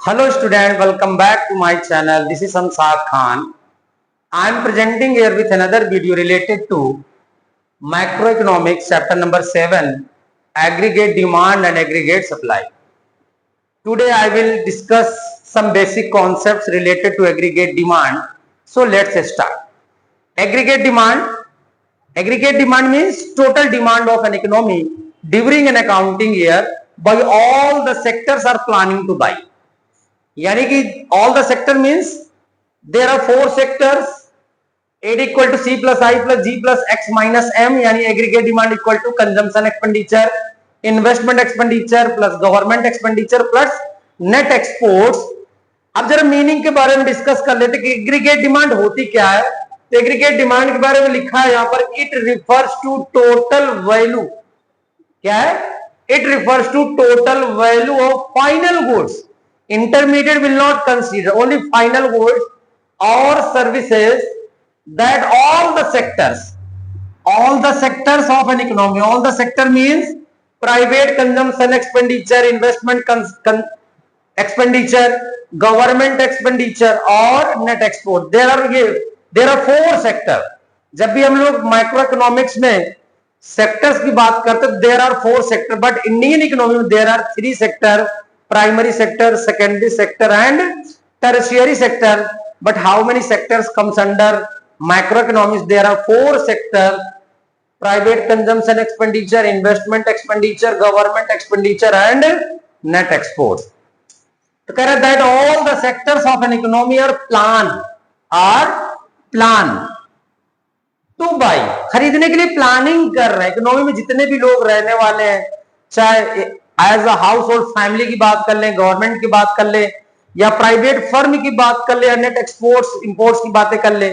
Hello student, welcome back to my channel. This is Ansar Khan. I am presenting here with another video related to macroeconomics chapter number 7, aggregate demand and aggregate supply. Today I will discuss some basic concepts related to aggregate demand. So let's start. Aggregate demand means total demand of an economy during an accounting year by all the sectors are planning to buy. यानी कि all the sector means there are four sectors AD equal to C plus I plus G plus X minus M, यानी aggregate demand equal to consumption expenditure, investment expenditure plus government expenditure plus net exports. अब जरा meaning के बारे में discuss कर लेते कि aggregate demand होती क्या है। तो एग्रीगेट डिमांड के बारे में लिखा है यहाँ पर, it refers to total value, क्या है, it refers to total value of final goods. Intermediate will not consider, only final goods or services that all the sectors of an economy, all the sector means private consumption expenditure, investment expenditure, government expenditure और net export. There are four sector. जब भी हम लोग micro economics में sectors की बात करते हैं, there are four sector, but Indian economy में there are three sector. Primary sector, secondary sector and tertiary sector. But how many sectors comes under microeconomics? There are four sectors: private consumption expenditure, investment expenditure, government expenditure and net exports. तो कह रहा है that all the sectors of an economy are plan to buy, खरीदने के लिए planning कर रहे हैं। इकोनॉमी में जितने भी लोग रहने वाले हैं, चाहे as a household family की बात कर ले, गवर्नमेंट की बात कर ले, या प्राइवेट फर्म की बात कर ले, या नेट एक्सपोर्ट्स इंपोर्ट्स की बातें कर ले,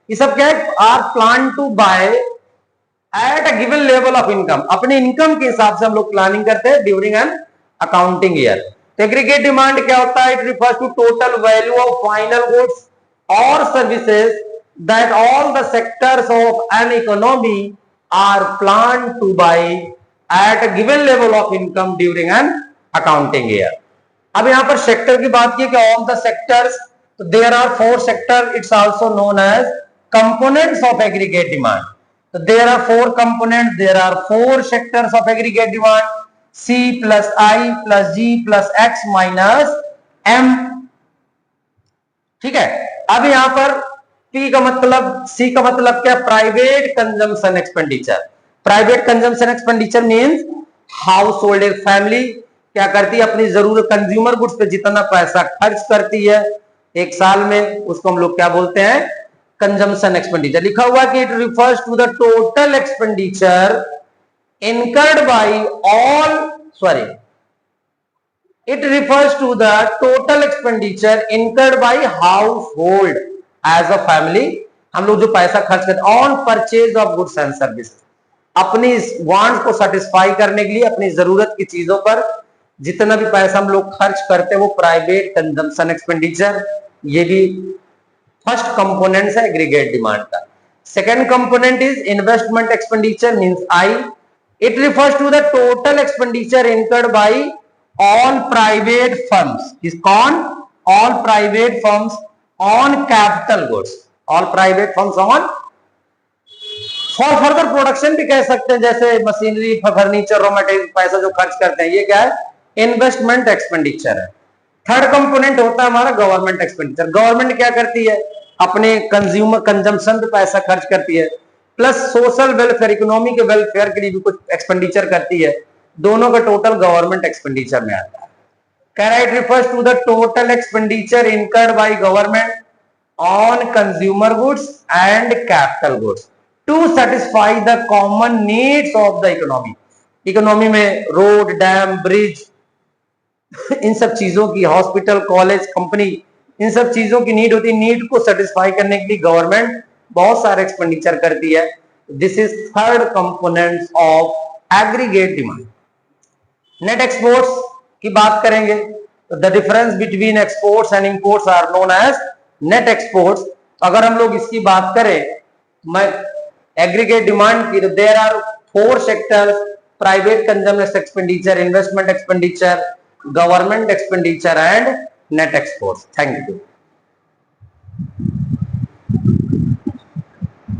ये सब क्या है, are plan to buy at a given level of income. अपने इनकम के हिसाब से हम लोग प्लानिंग करते हैं during an accounting year. Aggregate demand क्या होता है? It refers to total value of final goods और services that all the sectors of an economy are plan to buy at a given level of income during an accounting year. अब यहां पर sector की बात की कि all the sectors, तो there are four sector, it's also known as components of aggregate demand. So there are four components, there are four sectors of aggregate demand: C plus I plus G plus X minus M. ठीक है। अब यहां पर P का मतलब, C का मतलब क्या? Private consumption expenditure. Private consumption expenditure means house hold, family क्या करती है, अपनी जरूरत कंज्यूमर गुड्स पे जितना पैसा खर्च करती है एक साल में, उसको हम लोग क्या बोलते हैं? Consumption expenditure. लिखा हुआ कि it refers to the total expenditure incurred by all, sorry, it refers to the total expenditure incurred by household as a family. हम लोग जो पैसा खर्च करते हैं on purchase of goods and services, अपनी वांट्स को सेटिस्फाई करने के लिए, अपनी जरूरत की चीजों पर जितना भी पैसा हम लोग खर्च करते हैं वो प्राइवेट कंजम्पशन एक्सपेंडिचर। ये भी फर्स्ट कंपोनेंट है एग्रीगेट डिमांड का। Second component is investment expenditure means I. It refers to the total expenditure incurred by all private firms. Is कौन? All private firms on capital goods, all private firms on for further production भी कह सकते हैं, जैसे machinery, furniture, raw material, पैसा जो खर्च करते हैं, ये क्या है? इन्वेस्टमेंट एक्सपेंडिचर है। थर्ड कंपोनेंट होता है हमारा गवर्नमेंट एक्सपेंडिचर। गवर्नमेंट क्या करती है? अपने कंज्यूमर कंजम्पशन पे पैसा खर्च करती है, प्लस सोशल वेलफेयर, इकोनॉमी के वेलफेयर के लिए भी कुछ एक्सपेंडिचर करती है। दोनों का टोटल गवर्नमेंट एक्सपेंडिचर में आता है। कह रहा है it refers to the total expenditure incurred by government on consumer goods and capital goods to satisfy the common needs of the economy. Economy में रोड, डैम, ब्रिज, इन सब चीजों की, हॉस्पिटल, कॉलेज, कंपनी, इन सब चीजों की नीड होती है। नीड को सेटिस्फाई करने के लिए गवर्नमेंट बहुत सारे एक्सपेंडिचर करती है। This is third component of aggregate demand. Net exports की बात करेंगे तो the difference between exports and imports are known as net exports. अगर हम लोग इसकी बात करें, मैं एग्रीगेट डिमांड की, तो there are four sectors: private consumption expenditure, investment expenditure, government expenditure and net export. Thank you.